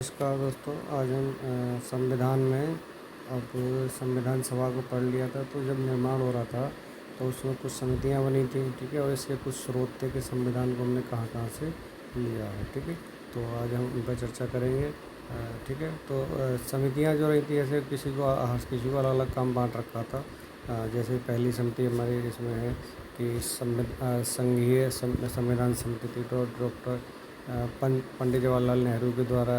नमस्कार दोस्तों। आज हम संविधान में अब संविधान सभा को पढ़ लिया था। तो जब निर्माण हो रहा था तो उसमें कुछ समितियां बनी थी, ठीक है, और इसके कुछ स्रोत थे कि संविधान को हमने कहाँ कहाँ से लिया है, ठीक है। तो आज हम उन पर चर्चा करेंगे, ठीक है। तो समितियां जो रही थी, ऐसे किसी को अलग अलग काम बांट रखा था। जैसे पहली समिति हमारी इसमें है कि संघीय संविधान समिति थी। तो डॉक्टर पंडित जवाहरलाल नेहरू के द्वारा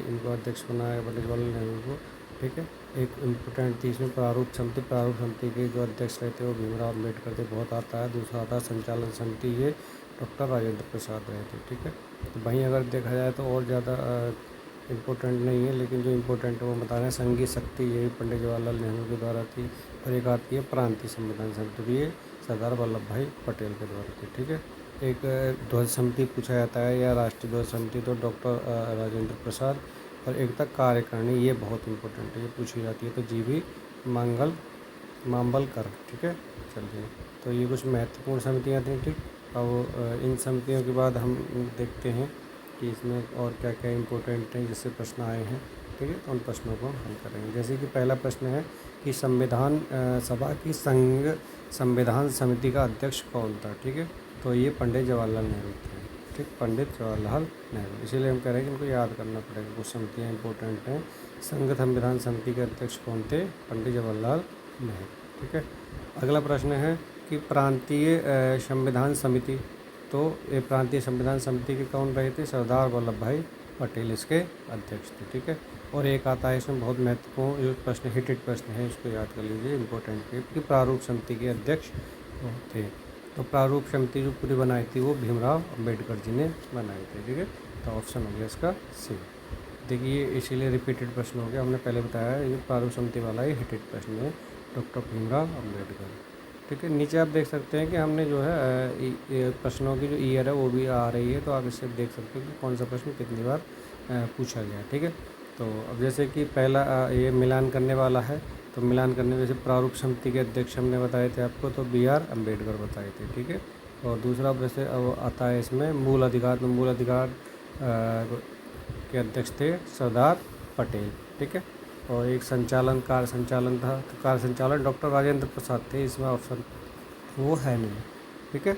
इनको अध्यक्ष बनाया, पंडित जवाहरलाल नेहरू को, ठीक है। एक इम्पोर्टेंट थी इसमें प्रारूप समिति के जो अध्यक्ष रहते वो भीमराव अम्बेडकर थे, बहुत आता है। दूसरा आता है संचालन समिति, ये डॉक्टर राजेंद्र प्रसाद रहे थे, ठीक है। तो वहीं अगर देखा जाए तो और ज़्यादा इम्पोर्टेंट नहीं है, लेकिन जो इम्पोर्टेंट है वो बता रहे हैं। संघीय शक्ति ये भी पंडित जवाहरलाल नेहरू के द्वारा थी। और एक आती है प्रांतीय संविधान समिति, ये सरदार वल्लभ भाई पटेल के द्वारा थी, ठीक है। एक ध्वज समिति पूछा जाता है या राष्ट्रीय ध्वज समिति, तो डॉक्टर राजेंद्र प्रसाद। और एकता कार्यकारिणी, ये बहुत इंपॉर्टेंट है, ये पूछी जाती है, तो जीवी माम्बलकर, ठीक है। चलिए, तो ये कुछ महत्वपूर्ण समितियाँ थी, ठीक। अब इन समितियों के बाद हम देखते हैं कि इसमें और क्या क्या इम्पोर्टेंट है जिससे प्रश्न आए हैं, ठीक है। तो उन प्रश्नों को हम हल करेंगे। जैसे कि पहला प्रश्न है कि संविधान सभा की संविधान समिति का अध्यक्ष कौन था, ठीक है। तो ये पंडित जवाहरलाल नेहरू थे, ठीक, पंडित जवाहरलाल नेहरू। इसीलिए हम कह रहे हैं कि इनको याद करना पड़ेगा। कुछ समितियाँ इंपॉर्टेंट हैं। संघ संविधान समिति के अध्यक्ष कौन थे? पंडित जवाहरलाल नेहरू, ठीक है। अगला प्रश्न है कि प्रांतीय संविधान समिति, तो ये प्रांतीय संविधान समिति के कौन रहे थे? सरदार वल्लभ भाई पटेल इसके अध्यक्ष थे, ठीक है। और एक आता है इसमें बहुत महत्वपूर्ण जो प्रश्न, हिटेड प्रश्न है, इसको याद कर लीजिए, इंपॉर्टेंट है कि प्रारूप समिति के अध्यक्ष कौन थे? तो प्रारूप समिति जो पूरी बनाई थी वो भीमराव अम्बेडकर जी ने बनाई थी, ठीक है। तो ऑप्शन हो गया इसका सी। देखिए, इसीलिए रिपीटेड प्रश्न हो गया, हमने पहले बताया ये प्रारूप समिति वाला ही हिटेड प्रश्न है, डॉक्टर भीमराव अम्बेडकर, ठीक है। नीचे आप देख सकते हैं कि हमने जो है प्रश्नों की जो ईयर है वो भी आ रही है, तो आप इससे देख सकते हैं कि कौन सा प्रश्न कितनी बार पूछा गया, ठीक है। तो अब जैसे कि पहला ये मिलान करने वाला है, तो मिलान करने जैसे प्रारूप समिति के अध्यक्ष हमने बताए थे आपको, तो BR अम्बेडकर बताए थे, ठीक है। और दूसरा वैसे अब आता है इसमें मूल अधिकार, तो मूल अधिकार के अध्यक्ष थे सरदार पटेल, ठीक है। और एक कार्य संचालन था, तो कार्य संचालन डॉक्टर राजेंद्र प्रसाद थे, इसमें ऑप्शन वो है नहीं, ठीक है।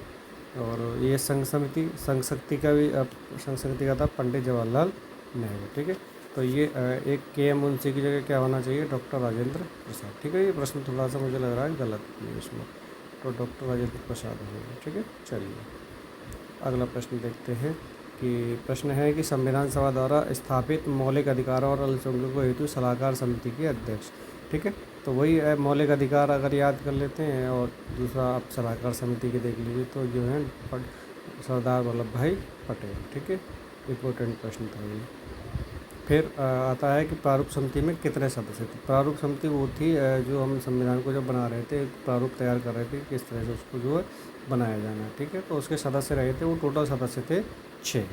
और ये संघ शक्ति का भी संघ शक्ति का था पंडित जवाहरलाल नेहरू, ठीक है। तो ये एक KM मुंशी की जगह क्या होना चाहिए? डॉक्टर राजेंद्र प्रसाद, ठीक है। ये प्रश्न थोड़ा सा मुझे लग रहा है गलत है इसमें, तो डॉक्टर राजेंद्र प्रसाद होगा, ठीक है। चलिए, अगला प्रश्न देखते हैं कि प्रश्न है कि संविधान सभा द्वारा स्थापित मौलिक अधिकारों और अल्पसंख्यकों हेतु सलाहकार समिति के अध्यक्ष, ठीक है। तो वही है मौलिक अधिकार, अगर याद कर लेते हैं, और दूसरा आप सलाहकार समिति के देख लीजिए, तो जो है सरदार वल्लभ भाई पटेल, ठीक है। इम्पोर्टेंट प्रश्न था ये। फिर आता है कि प्रारूप समिति में कितने सदस्य थे? प्रारूप समिति वो थी जो हम संविधान को जब बना रहे थे, प्रारूप तैयार कर रहे थे किस तरह से उसको जो है बनाया जाना है, ठीक है। तो उसके सदस्य रहे थे, वो टोटल सदस्य थे 6,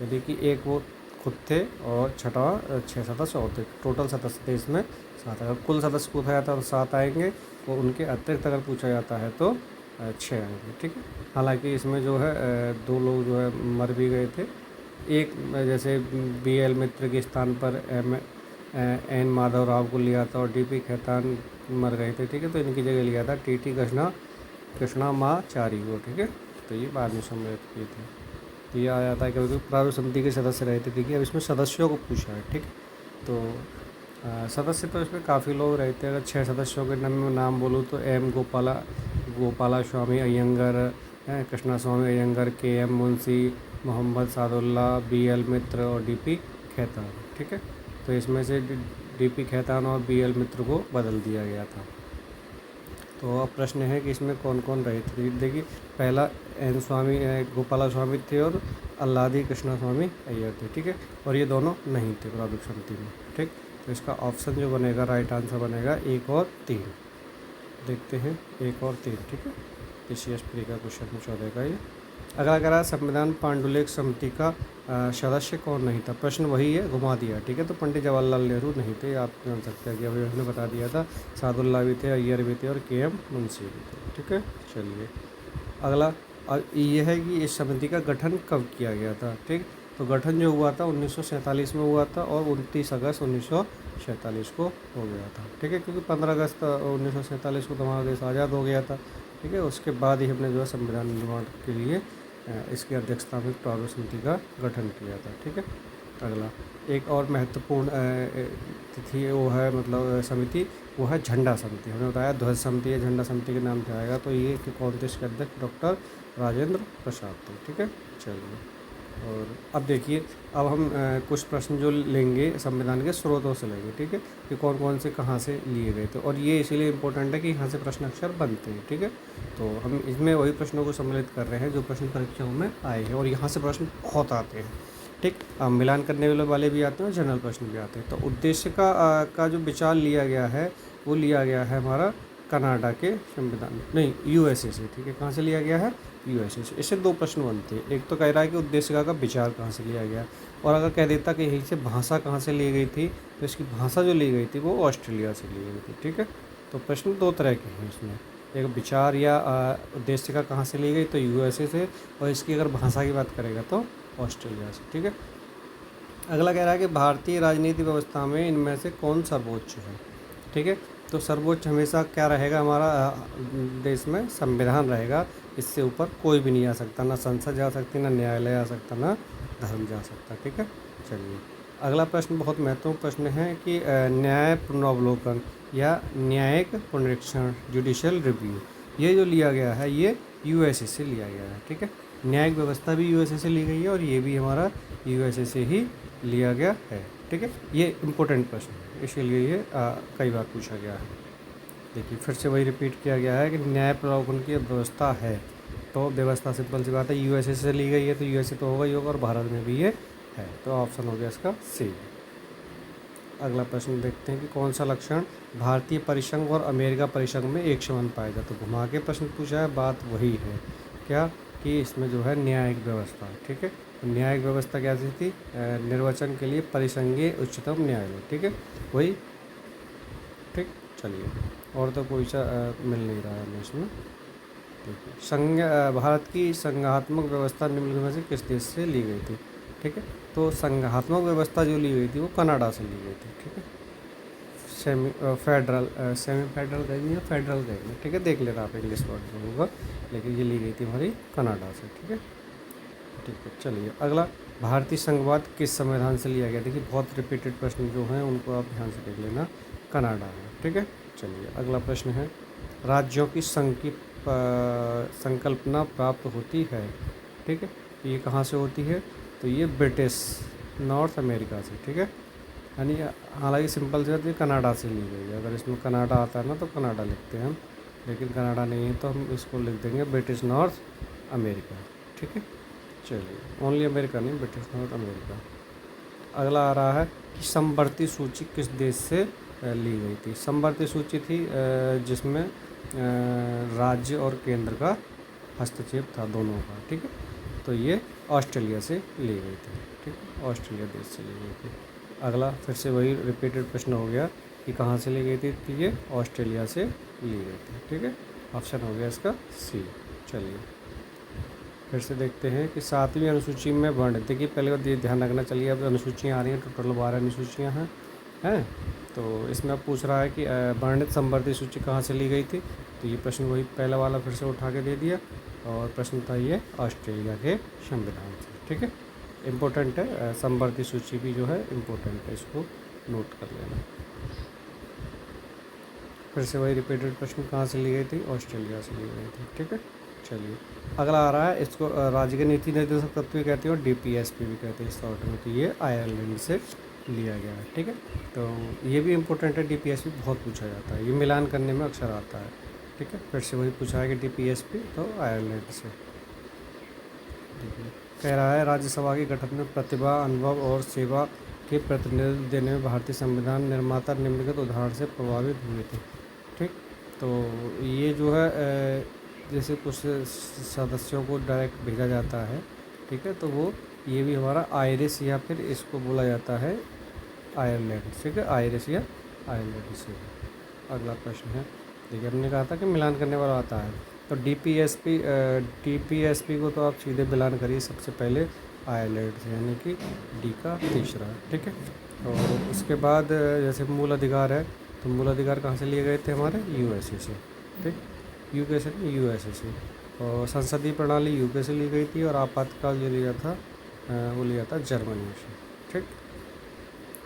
यदि कि एक वो खुद थे और छठा 6 सदस्य और थे। टोटल सदस्य थे इसमें 7। अगर कुल सदस्य पूछा जाता है तो 7 आएंगे, और उनके अतिरिक्त अगर पूछा जाता है तो 6 आएंगे, ठीक है। हालांकि इसमें जो है 2 लोग जो है मर भी गए थे। एक जैसे BL मित्र के स्थान पर N माधव राव को लिया था, और DP खेतान मर गए थे, ठीक है। तो इनकी जगह लिया था TT कृष्णामाचारी को, ठीक है। तो ये बाद में सम्मिलित किए थे। तो ये आ जाता है क्योंकि प्रारूप समिति के सदस्य रहे थे, ठीक है। अब इसमें सदस्यों को पूछा है, ठीक। तो सदस्य तो इसमें काफ़ी लोग रहते हैं। अगर 6 सदस्यों के नाम बोलूँ तो M गोपाला स्वामी अयंगर, कृष्णा स्वामी अयंगर, KM मुंशी, मोहम्मद सादुल्ला, BL मित्र और DP खेतान, ठीक है। तो इसमें से DP खेतान और BL मित्र को बदल दिया गया था। तो अब प्रश्न है कि इसमें कौन कौन रहे थे। देखिए, पहला गोपाला स्वामी थे, और अल्लादी कृष्णा स्वामी अय्यर थे, ठीक है। और ये दोनों नहीं थे प्रारूप समिति में, ठीक। तो इसका ऑप्शन जो बनेगा, राइट आंसर बनेगा 1 और 3। देखते हैं 1 और 3, ठीक है। PCS प्री का क्वेश्चन पूछा जाएगा ये। अगला कह रहा है संविधान पांडुलिक समिति का सदस्य कौन नहीं था? प्रश्न वही है, घुमा दिया, ठीक है। तो पंडित जवाहरलाल नेहरू नहीं थे, आप जान सकते हैं कि अभी हमने बता दिया था। सादुल्ला भी थे, अय्यर भी थे, और KM मुंशी भी थे, ठीक है। चलिए, अगला ये है कि इस समिति का गठन कब किया गया था, ठीक। तो गठन जो हुआ था 1947 में हुआ था और 29 अगस्त 1947 को हो गया था। ठीक है, क्योंकि 15 अगस्त 1947 को तो हमारा देश आज़ाद हो गया था। ठीक है, उसके बाद ही हमने जो है संविधान निर्माण के लिए इसकी अध्यक्षता में प्रारूप समिति का गठन किया था। ठीक है, अगला एक और महत्वपूर्ण तिथि वो है मतलब समिति, वो है झंडा समिति। हमने बताया ध्वज समिति या झंडा समिति के नाम से आएगा, तो ये कि कौन थे इसके अध्यक्ष? डॉक्टर राजेंद्र प्रसाद थे। ठीक है, चलिए। और अब देखिए, अब हम कुछ प्रश्न जो लेंगे संविधान के स्रोतों से लेंगे। ठीक है, कि कौन कौन से कहाँ से लिए गए थे, और ये इसीलिए इम्पोर्टेंट है कि यहाँ से प्रश्न अक्षर बनते हैं। ठीक है, तो हम इसमें वही प्रश्नों को सम्मिलित कर रहे हैं जो प्रश्न परीक्षाओं में आए हैं, और यहाँ से प्रश्न बहुत आते हैं। ठीक, मिलान करने वाले भी आते हैं और जनरल प्रश्न भी आते हैं। तो उद्देश्य का जो विचार लिया गया है वो लिया गया है हमारा कनाडा के संविधान, नहीं यूएसए से। ठीक है, कहाँ से लिया गया है? यूएसए से। इससे दो प्रश्न बनते हैं, एक तो कह रहा है कि उद्देश्य का विचार कहाँ से लिया गया, और अगर कह देता कि यहीं से भाषा कहाँ से ली गई थी, तो इसकी भाषा जो ली गई थी वो ऑस्ट्रेलिया से ली गई थी। ठीक है, तो प्रश्न दो तरह के हैं इसमें, एक विचार या उद्देश्य का कहाँ से ली गई तो यूएसए से, और इसकी अगर भाषा की बात करेगा तो ऑस्ट्रेलिया से। ठीक है, अगला कह रहा है कि भारतीय राजनीति व्यवस्था में इनमें से कौन सर्वोच्च है? ठीक है, तो सर्वोच्च हमेशा क्या रहेगा हमारा देश में? संविधान रहेगा। इससे ऊपर कोई भी नहीं आ सकता, ना संसद जा सकती, ना न्यायालय आ सकता, ना धर्म जा सकता। ठीक है, चलिए। अगला प्रश्न बहुत महत्वपूर्ण प्रश्न है कि न्याय पुनरावलोकन या न्यायिक पुनरीक्षण, जुडिशियल रिव्यू, ये जो लिया गया है ये यूएसए से लिया गया है। ठीक है, न्यायिक व्यवस्था भी यूएसए से ली गई है और ये भी हमारा यूएसए से ही लिया गया है। ठीक है, ये इम्पोर्टेंट प्रश्न है, इसीलिए ये कई बार पूछा गया है। देखिए फिर से वही रिपीट किया गया है कि न्याय पुनरावलोकन की व्यवस्था है, तो व्यवस्था सिंपल सी बात है, यूएसए से ली गई है तो यूएसए तो होगा ही होगा, और भारत में भी ये है, तो ऑप्शन हो गया इसका सी। अगला प्रश्न देखते हैं कि कौन सा लक्षण भारतीय परिसंघ और अमेरिका परिसंघ में एक समान पाया जाता है। तो घुमा के प्रश्न पूछा है, बात वही है क्या कि इसमें जो है न्यायिक व्यवस्था। ठीक है, न्यायिक व्यवस्था कैसी थी? निर्वाचन के लिए परिसंघीय उच्चतम न्यायालय। ठीक है, वही। ठीक, चलिए, और तो कोई सा मिल नहीं रहा है हमें इसमें। ठीक है, भारत की संघात्मक व्यवस्था निम्नलिखित में से किस देश से ली गई थी? ठीक है, तो संघात्मक व्यवस्था जो ली गई थी वो कनाडा से ली गई थी। ठीक है, सेमी फेडरल कहेंगे या फेडरल कहेंगे। ठीक है, देख लेना आप इंग्लिश वर्ड में होगा, लेकिन ये ली गई थी हमारी कनाडा से। ठीक है, ठीक है, चलिए। अगला, भारतीय संघवाद किस संविधान से लिया गया? देखिए बहुत रिपीटेड प्रश्न जो हैं उनको आप ध्यान से देख लेना, कनाडा है। ठीक है, चलिए। अगला प्रश्न है, राज्यों की संघ की संकल्पना प्राप्त होती है। ठीक है, ये कहाँ से होती है? तो ये ब्रिटिश नॉर्थ अमेरिका से। ठीक है, यानी हालांकि सिंपल से ये कनाडा से ली गई है। अगर इसमें कनाडा आता है ना तो कनाडा लिखते हैं हम, लेकिन कनाडा नहीं है तो हम इसको लिख देंगे ब्रिटिश नॉर्थ अमेरिका। ठीक है, चलिए, ओनली अमेरिका नहीं, ब्रिटिश नॉर्थ अमेरिका। अगला आ रहा है कि समवर्ती सूची किस देश से ली गई थी? समवर्ती सूची थी जिसमें राज्य और केंद्र का हस्तक्षेप था, दोनों का। ठीक है, तो ये ऑस्ट्रेलिया से ली गई थी। ठीक है, ऑस्ट्रेलिया देश से ली गई थी। अगला फिर से वही रिपीटेड प्रश्न हो गया कि कहाँ से ली गई थी? तो ये ऑस्ट्रेलिया से ली गई थी। ठीक है, ऑप्शन हो गया इसका सी। चलिए फिर से देखते हैं कि 7वीं अनुसूची में वर्ण, देखिए पहले बात ये ध्यान रखना। चलिए, अब अनुसूचियाँ आ रही हैं, टोटल 12 अनुसूचियाँ हैं। तो इसमें अब पूछ रहा है कि वर्णित समवर्ती सूची कहाँ से ली गई थी? तो ये प्रश्न वही पहला वाला फिर से उठा के दे दिया, और प्रश्न था ये ऑस्ट्रेलिया के संविधान से। ठीक है, इम्पोर्टेंट है, समवर्ती सूची भी जो है इम्पोर्टेंट है, इसको नोट कर लेना। फिर से वही रिपीटेड प्रश्न, कहाँ से ली गई थी? ऑस्ट्रेलिया से ली गई थी। ठीक है, चलिए। अगला आ रहा है, इसको राज्य के नीति निर्देशक तत्व भी कहते हैं और डीपीएसपी भी कहते हैं इस शॉर्ट में, तो ये आयरलैंड से लिया गया है। ठीक है, तो ये भी इम्पोर्टेंट है, डीपीएसपी बहुत पूछा जाता है, ये मिलान करने में अक्सर आता है। ठीक है, फिर से वही पूछा है कि डीपीएसपी तो आयरलैंड से। कह रहा है, राज्यसभा के गठन में प्रतिभा, अनुभव और सेवा के प्रतिनिधित्व देने में भारतीय संविधान निर्माता निम्नलिखित उदाहरण से प्रभावित हुए थे। ठीक, तो ये जो है जैसे कुछ सदस्यों को डायरेक्ट भेजा जाता है। ठीक है, तो वो ये भी हमारा आयरिश या फिर इसको बोला जाता है आयरलैंड। ठीक है, आयरिश या आयरलैंड से। अगला प्रश्न है, देखिए हमने कहा था कि मिलान करने वाला आता है, तो डीपीएसपी को तो आप सीधे मिलान करिए सबसे पहले। आइलैंड्स, यानी कि डी का तीसरा। ठीक है। और उसके बाद जैसे मूल अधिकार है, तो मूल अधिकार कहाँ से लिए गए थे हमारे? यूएसए से। ठीक, यूके से नहीं, यूएसए से। और संसदीय प्रणाली यूके से ली गई थी, और आपातकाल जो लिया था वो लिया था जर्मनी से। ठीक,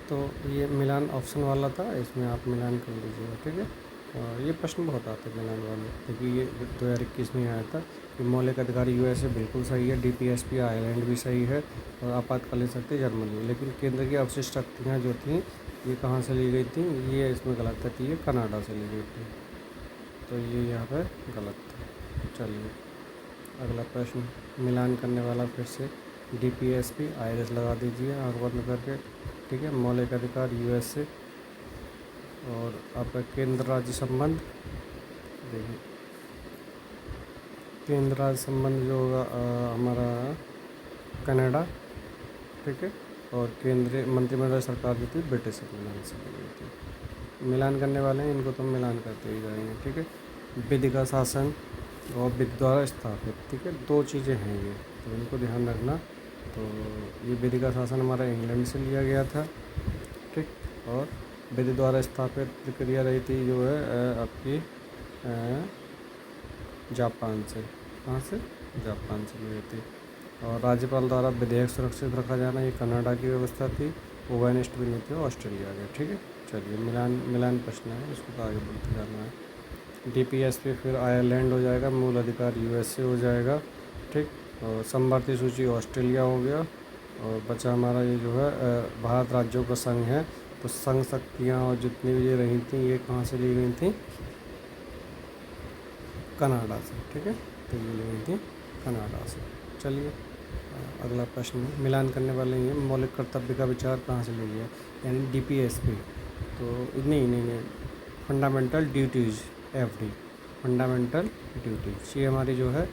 तो ये मिलान ऑप्शन वाला था, इसमें आप मिलान कर लीजिएगा। ठीक है। और ये प्रश्न बहुत आते हैं मिलान वाले, क्योंकि ये 2021 में आया था कि मौलिक अधिकार यूएसए बिल्कुल सही है, डीपीएसपी आयरलैंड भी सही है, और आपातकालीन शक्ति जर्मनी। लेकिन केंद्र की अवशिष्ट शक्तियाँ जो थी ये कहाँ से ली गई थी? ये इसमें गलत थी, ये कनाडा से ली गई थी, तो ये यहाँ पर गलत था। चलिए अगला प्रश्न मिलान करने वाला फिर से डीपीएसपी आईआरएस लगा दीजिए आँख बंद करके। ठीक है। मौलिक अधिकार यूएसए, और आपका केंद्र राज्य संबंध देखिए, केंद्र राज्य संबंध जो होगा हमारा कनाडा। ठीक है। और केंद्रीय मंत्रिमंडल सरकार जो थी ब्रिटिश संविधान से ली गई थी। मिलान करने वाले हैं, इनको तो मिलान करते ही जाएंगे। ठीक है। विधि का शासन और विधि द्वारा स्थापित, ठीक है, दो चीज़ें हैं ये, तो इनको ध्यान रखना। तो ये विधि का शासन हमारा इंग्लैंड से लिया गया था। ठीक, और विधि द्वारा स्थापित प्रक्रिया रही थी जो है आपकी जापान से। कहाँ से? जापान से ली गई थी। और राज्यपाल द्वारा विधेयक सुरक्षित रखा जाना, ये कनाडा की व्यवस्था थी। ओवेनिस्ट भी नहीं थी, ऑस्ट्रेलिया के। ठीक है। चलिए मिलान मिलान प्रश्न है, इसको तो आगे बढ़ते जाना है। डीपीएसपी फिर आयरलैंड हो जाएगा, मूल अधिकार यूएसए हो जाएगा। ठीक, और समवर्ती सूची ऑस्ट्रेलिया हो गया, और बचा हमारा ये जो है भारत राज्यों का संघ है। तो संघ शक्तियाँ और जितनी भी ये रही थी ये कहाँ से ली गई थी? कनाडा से। ठीक है, तो ये ली गई थी कनाडा से। चलिए अगला प्रश्न है, मिलान करने वाले ये मौलिक कर्तव्य का विचार कहाँ से ली गया, यानी डीपीएसपी। तो नहीं, fundamental duties, FD, fundamental duties, ये हमारी जो है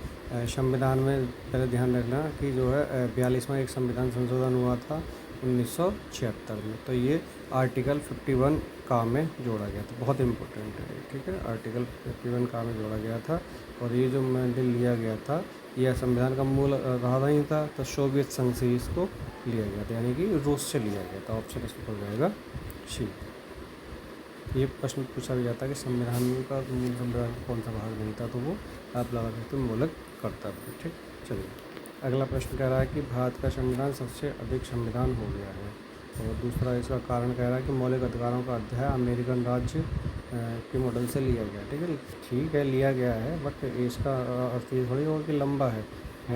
संविधान में, पहले ध्यान रखना कि जो है 42वां एक संविधान संशोधन हुआ था 1976 में, तो ये आर्टिकल 51 का में जोड़ा गया था। बहुत इम्पोर्टेंट है। ठीक है, आर्टिकल 51 का में जोड़ा गया था। और ये जो मैंडेट लिया गया था, यह संविधान का मूल रहा नहीं था, तो सोवियत संघ से इसको लिया गया था, यानी कि रूस से लिया गया था। ऑप्शन इसमें हो जाएगा सी। ये प्रश्न पूछा भी जाता है कि संविधान का मूल संविधान का कौन सा भाग नहीं था, तो वो आप लगा सकते हो मौलिक कर्तव्य। ठीक, चलिए अगला प्रश्न कह रहा है कि भारत का संविधान सबसे अधिक संविधान हो गया है, और दूसरा इसका कारण कह रहा है कि मौलिक अधिकारों का अध्याय अमेरिकन राज्य के मॉडल से लिया गया। ठीक है, लिया गया है, बट इसका अर्थ ये थोड़ी होगा कि लंबा है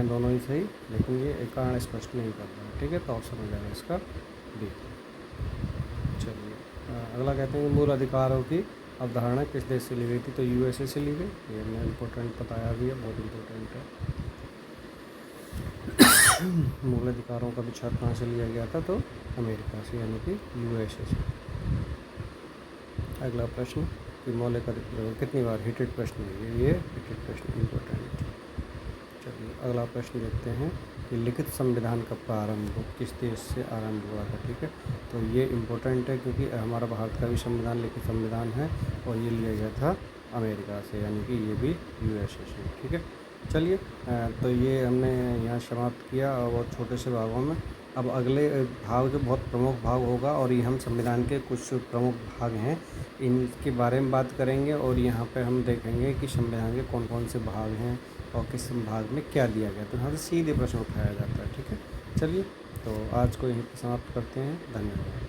दोनों ही सही, लेकिन ये कारण स्पष्ट नहीं कर रहा है। ठीक है, तो ऑप्शन हो जाएगा इसका डी। चलिए अगला कहते हैं कि मूल अधिकारों की अवधारणा किस देश से ली गई थी, तो यूएसए से ली गई। ये हमने इम्पोर्टेंट बताया भी है, बहुत इम्पोर्टेंट है। मूल अधिकारों का विचार कहाँ से लिया गया था, तो अमेरिका से, यानी कि यूएसए से। अगला प्रश्न कि मौलिक अधिकार कितनी बार, हिटेड प्रश्न है ये हिटेड प्रश्न इम्पोर्टेंट। चलिए अगला प्रश्न देखते हैं कि लिखित संविधान का प्रारंभ किस देश से आरंभ हुआ था। ठीक है, तो ये इम्पोर्टेंट है क्योंकि हमारा भारत का भी संविधान लिखित संविधान है, और ये लिया गया था अमेरिका से, यानी कि ये भी यूएसए से। ठीक है, चलिए तो ये हमने यहाँ समाप्त किया बहुत छोटे से भागों में। अब अगले भाग जो बहुत प्रमुख भाग होगा, और ये हम संविधान के कुछ प्रमुख भाग हैं इनके बारे में बात करेंगे, और यहाँ पे हम देखेंगे कि संविधान के कौन कौन से भाग हैं और किस भाग में क्या दिया गया, तो यहाँ से सीधे प्रश्न उठाया जाता है। ठीक है, चलिए तो आज को यहीं पर समाप्त करते हैं। धन्यवाद।